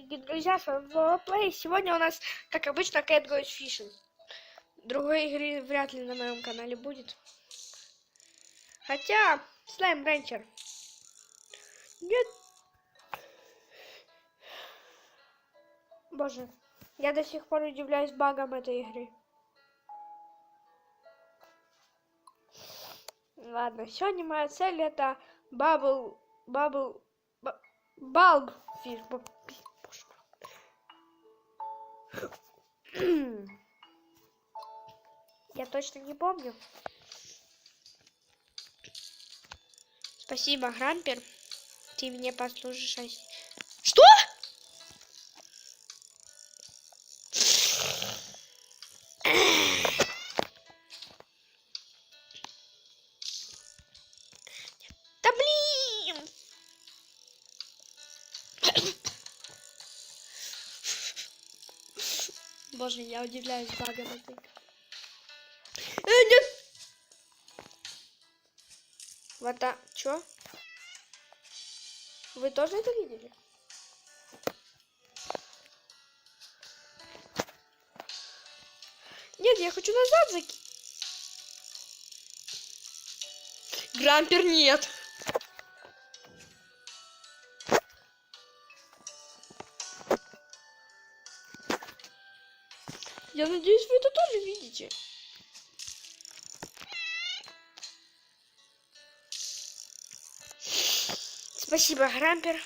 дорогие друзья, с вами Play. Сегодня у нас, как обычно, Cat Goes Fishing. Другой игры вряд ли на моем канале будет. Хотя, Slime Rancher. Нет. Боже, я до сих пор удивляюсь багам этой игры. Ладно, сегодня моя цель это Bulb Fish. Я точно не помню. Спасибо, Грампер. Ты мне послужишь. Что? Да блин! Боже, я удивляюсь багам этой. Нет! Вот а чё? Вы тоже это видели? Нет, я хочу назад закинуть. Грампер нет. Я надеюсь, вы это тоже видите. Спасибо, Грампер.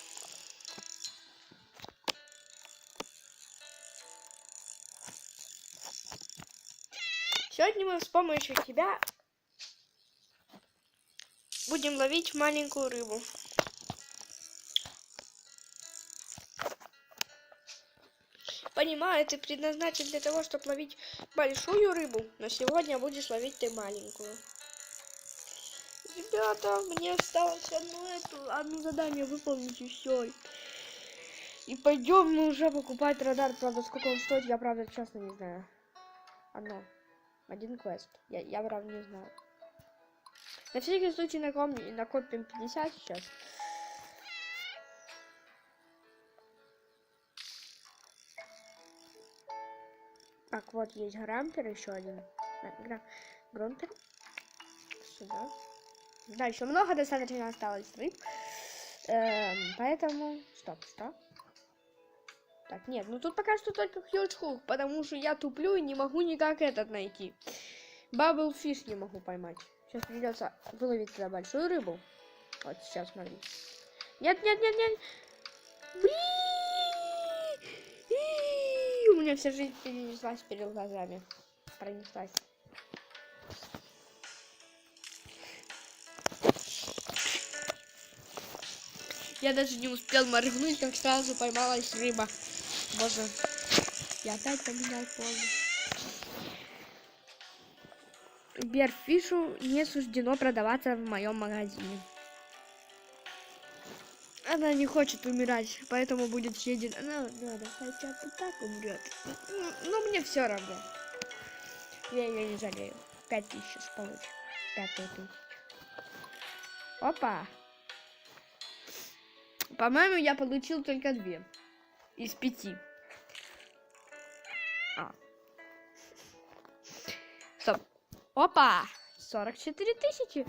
Сегодня мы с помощью тебя будем ловить маленькую рыбу. Понимаю, ты предназначен для того, чтобы ловить большую рыбу, но сегодня будешь ловить ты маленькую. Ребята, мне осталось одно задание выполнить и все. И пойдем мы уже покупать радар. Правда, сколько он стоит, я правда честно не знаю. Один квест. Я правда не знаю. На всякий случай накопим 50 сейчас. Так, вот есть Грампер, еще один. Грампер. Сюда. Да, еще много достаточно осталось рыб. Поэтому... Стоп. Так, нет, ну тут пока что только Huge Hook, потому что я туплю и не могу никак этот найти. Bubble Fish не могу поймать. Сейчас придется выловить туда большую рыбу. Вот сейчас, смотри. Нет. Блин! У меня вся жизнь перенеслась перед глазами. Пронеслась. Я даже не успел моргнуть, как сразу поймалась рыба. Боже, я опять поменял позу. Берфишу не суждено продаваться в моем магазине. Она не хочет умирать, поэтому будет съедена. Она хотя бы так умрет. Но мне все равно. Я ее не жалею. 5000 сейчас получу. 5000. Опа! По-моему, я получил только 2 из 5. Стоп. Опа! 44 000.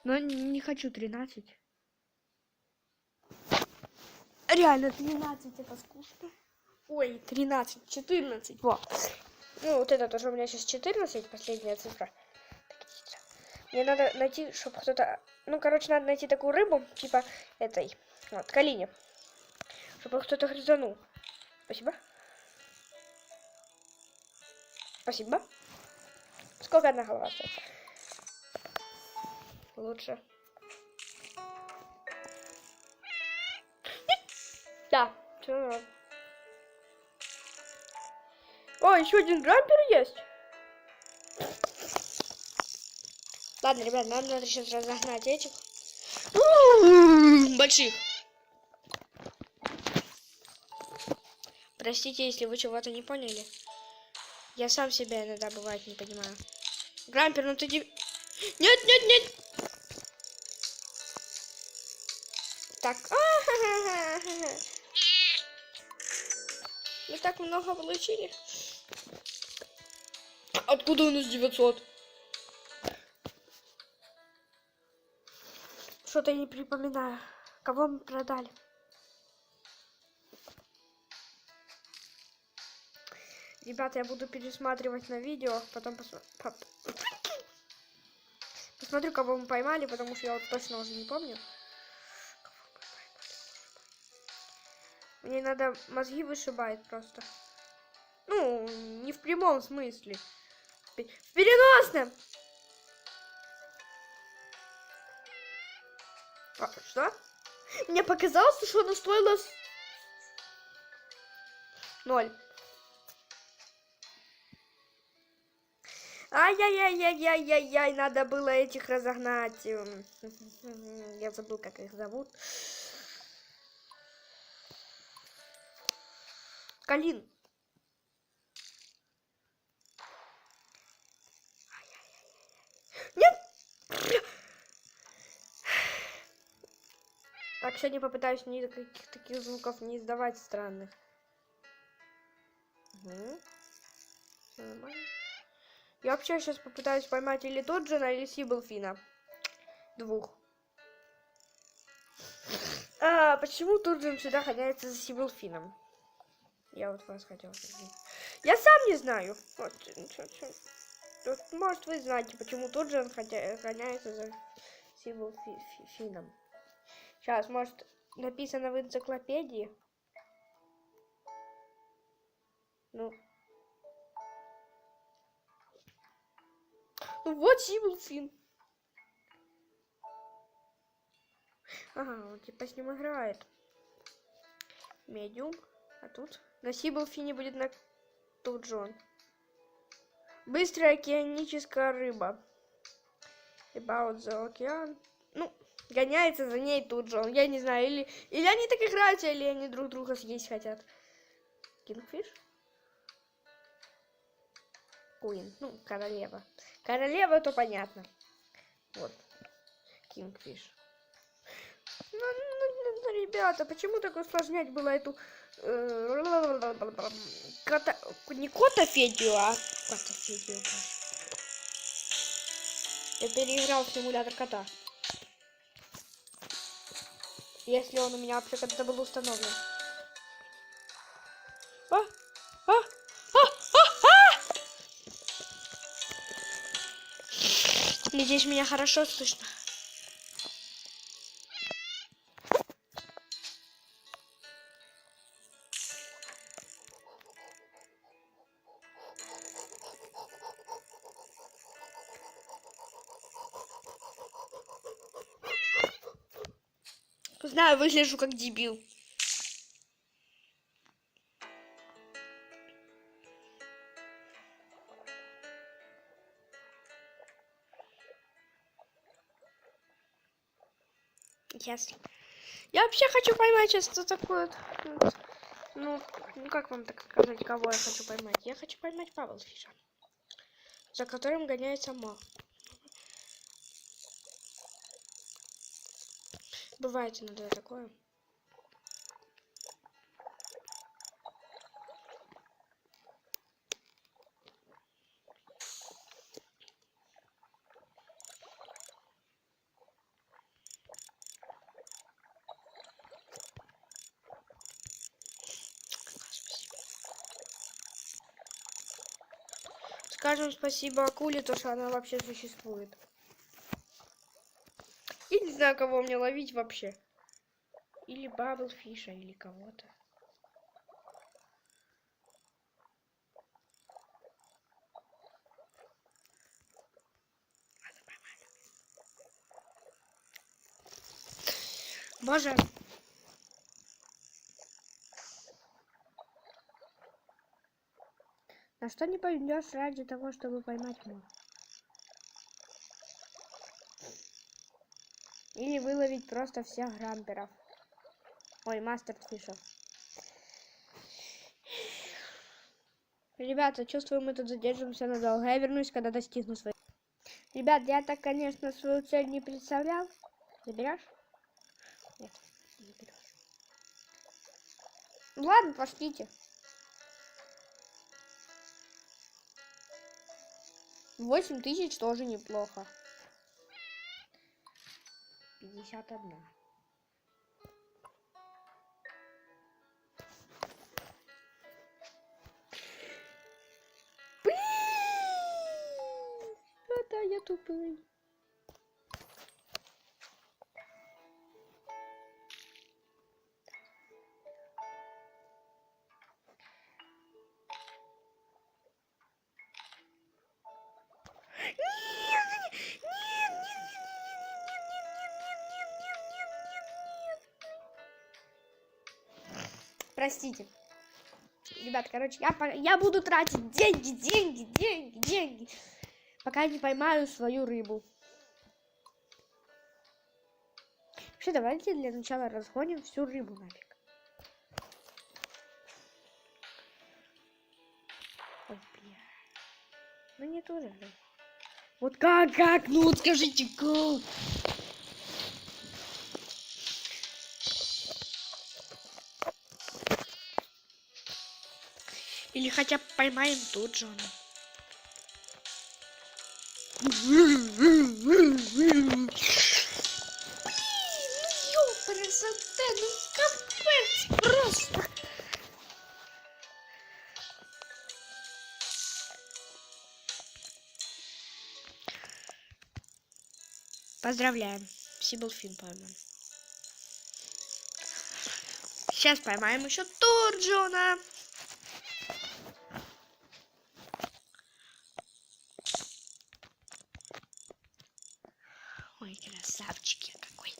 Но не хочу 13. Реально 13, это скучно. Ой, 13, 14. Вот. Ну, вот это тоже у меня сейчас 14, последняя цифра. Мне надо найти, чтобы кто-то... Ну, короче, надо найти такую рыбу, типа этой. Вот, калине. Чтобы кто-то грызанул. Спасибо. Спасибо. Сколько одна голова стоит? Лучше. Да, все нормально. О, еще один Грампер есть. Ладно, ребят, нам надо сейчас разогнать этих. Больших. Простите, если вы чего-то не поняли. Я сам себя иногда бывает не понимаю. Грампер, ну ты... Нет! Так. так много получили? Откуда у нас 900? Что-то я не припоминаю. Кого мы продали? Ребята, я буду пересматривать на видео, потом посмотрю, кого мы поймали, потому что я вот точно уже не помню. Мне надо мозги вышибать просто. Ну, не в прямом смысле. В переносном! Что? Мне показалось, что она стоила 0. Ай-яй-яй-яй-яй-яй-яй, надо было этих разогнать. Я забыл, как их зовут. Калин. Нет! Так, сегодня попытаюсь никаких таких звуков не издавать странных. Угу. Все нормально. Я вообще сейчас попытаюсь поймать или Туджина, или Сиблфина. Двух. А почему Туджин всегда гоняется за Сиблфином? Я вот вас хотел спросить. Я сам не знаю. Вот, может, вы знаете, почему Туджин гоняется за Сиблфином. Сейчас, может, написано в энциклопедии. Ну вот Сиблфин. Ага, он типа с ним играет. Медиум. А тут на Сиблфине будет на Туджон. Быстрая океаническая рыба. About the океан. Ну, гоняется за ней Туджон. Я не знаю, или они так играют, или они друг друга съесть хотят. Кингфиш? Куин. Ну, королева. Королева, то понятно. Вот. Кингфиш. Ну, ребята, почему так усложнять было эту... Не Котофедию, а Котофедию. Я переиграл в симулятор кота. Если он у меня вообще когда-то был установлен. Надеюсь, меня хорошо слышно. Знаю, выгляжу как дебил. Ясно. Я вообще хочу поймать сейчас что такое. Ну, как вам так сказать, кого я хочу поймать? Я хочу поймать Павлфиша, за которым гоняется Мо. Бывает иногда такое. Скажем спасибо акуле, то что она вообще существует. Я не знаю, кого мне ловить вообще. Или Баблфиша, или кого-то. Боже. На что не пойдешь ради того, чтобы поймать Мо? Или выловить просто всех грамперов. Ой, мастерфишев. Ребята, чувствую, мы тут задержимся надолго. Я вернусь, когда достигну своей. Ребят, я так, конечно, свою цель не представлял. Заберешь? Нет, не берешь. Ладно, пошлите. 8000 тоже неплохо. 51. Блин! Да, я тупой. Простите. Ребят, короче, я буду тратить деньги, пока не поймаю свою рыбу. Вообще, давайте для начала разгоним всю рыбу нафиг. Ой, бля. Ну не тоже. Вот как? Ну вот скажите, как? Или хотя бы поймаем тут же. Красота, ну капец просто. Поздравляем, Сиблфин пойман. Сейчас поймаем еще Торджона. Ой, красавчики какой.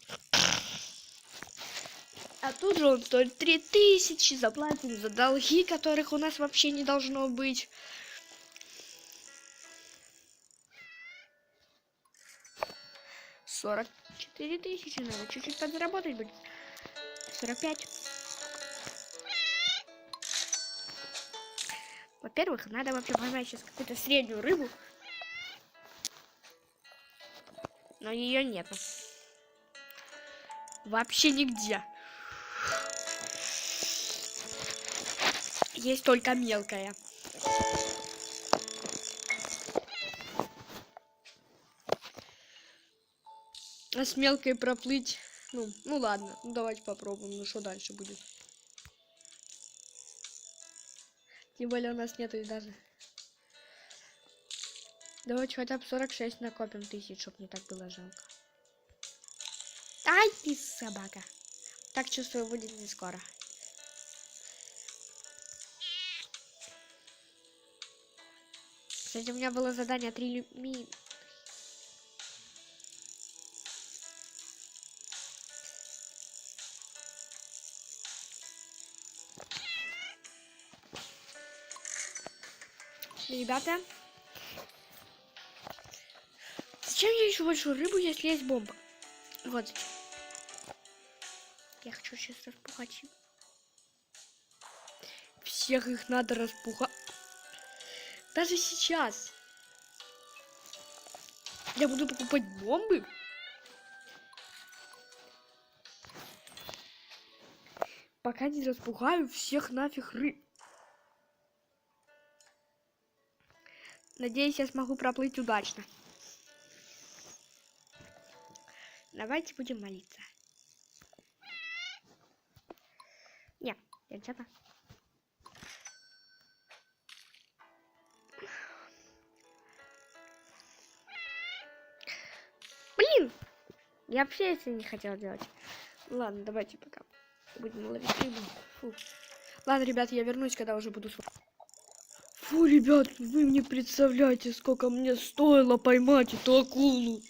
А тут же он стоит 3000, заплатим за долги, которых у нас вообще не должно быть. $44 000, надо чуть-чуть подзаработать будет. 45. Во-первых, надо вообще поймать сейчас какую-то среднюю рыбу. Но ее нету. Вообще нигде. Есть только мелкая. А с мелкой проплыть... Ну ладно, давайте попробуем. Ну что дальше будет? Тем более у нас нету и даже... Давайте хотя бы 46 накопим тысяч, чтобы не так было жалко. Ай, ты собака. Так чувствую, будет не скоро. Кстати, у меня было задание 3 ми... Ребята, зачем я ищу большую рыбу, если есть бомба? Вот зачем. Я хочу сейчас распухать. Всех их надо распухать. Даже сейчас. Я буду покупать бомбы. Пока не распугаю всех нафиг рыб. Надеюсь, я смогу проплыть удачно. Давайте будем молиться. Не, ребята. Блин! Я вообще это не хотела делать. Ладно, давайте пока будем ловить рыбу. Фу. Ладно, ребят, я вернусь, когда уже буду... Фу, ребят, вы не представляете, сколько мне стоило поймать эту акулу.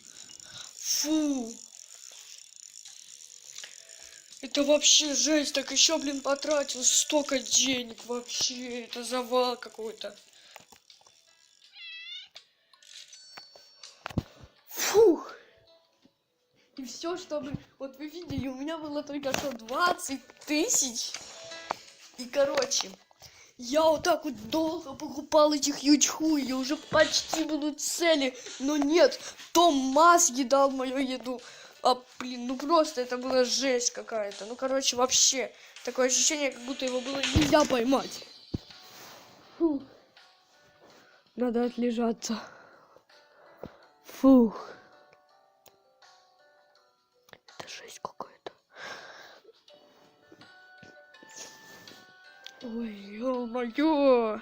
Фу. Это вообще жесть, так еще, блин, потратил столько денег вообще. Это завал какой-то. Фух. И все, чтобы... Вот вы видели, у меня было только что 20 000. И, короче, я вот так вот долго покупал этих ючху, и уже почти будут цели. Но нет, Томас едал мою еду. А, блин, ну просто это была жесть какая-то. Ну, короче, вообще, такое ощущение, как будто его было нельзя поймать. Фу. Надо отлежаться. Фух. Это жесть какая-то. Ой, ё-моё.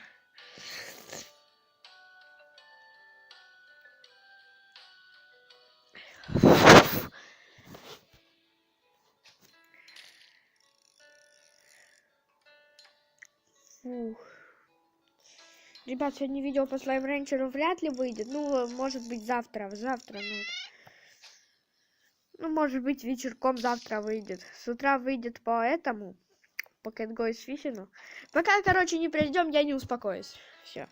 Фух. Ребят, сегодня видео по Slime Rancher вряд ли выйдет. Ну, может быть, завтра. Ну, может быть, вечерком завтра выйдет. С утра выйдет по этому. По Catgo Fishing. Пока, короче, не придем, я не успокоюсь. Все.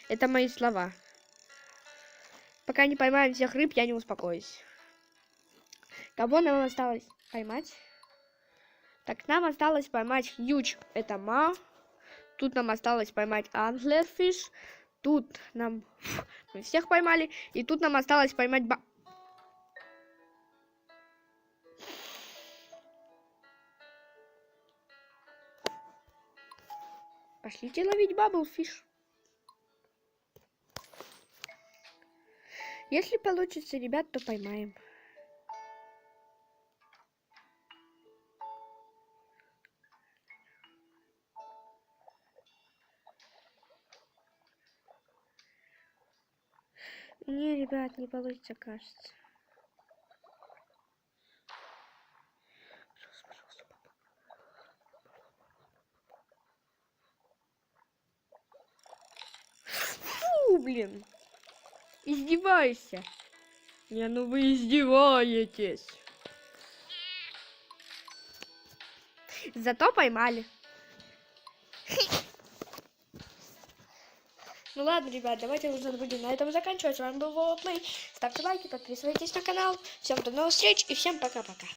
Это мои слова. Пока не поймаем всех рыб, я не успокоюсь. Кого нам осталось поймать? Так, нам осталось поймать Huge. Это Ма. Тут нам осталось поймать Anglerfish. Тут нам... Мы всех поймали. И тут нам осталось поймать Пошлите ловить Bubblefish. Если получится, ребят, то поймаем. Не, ребят, не получится, кажется. Фу, блин. Издевайся. Не, ну вы издеваетесь. Зато поймали. Ну ладно, ребят, давайте уже будем на этом заканчивать. С вами был Вова Плей. Ставьте лайки, подписывайтесь на канал. Всем до новых встреч и всем пока-пока.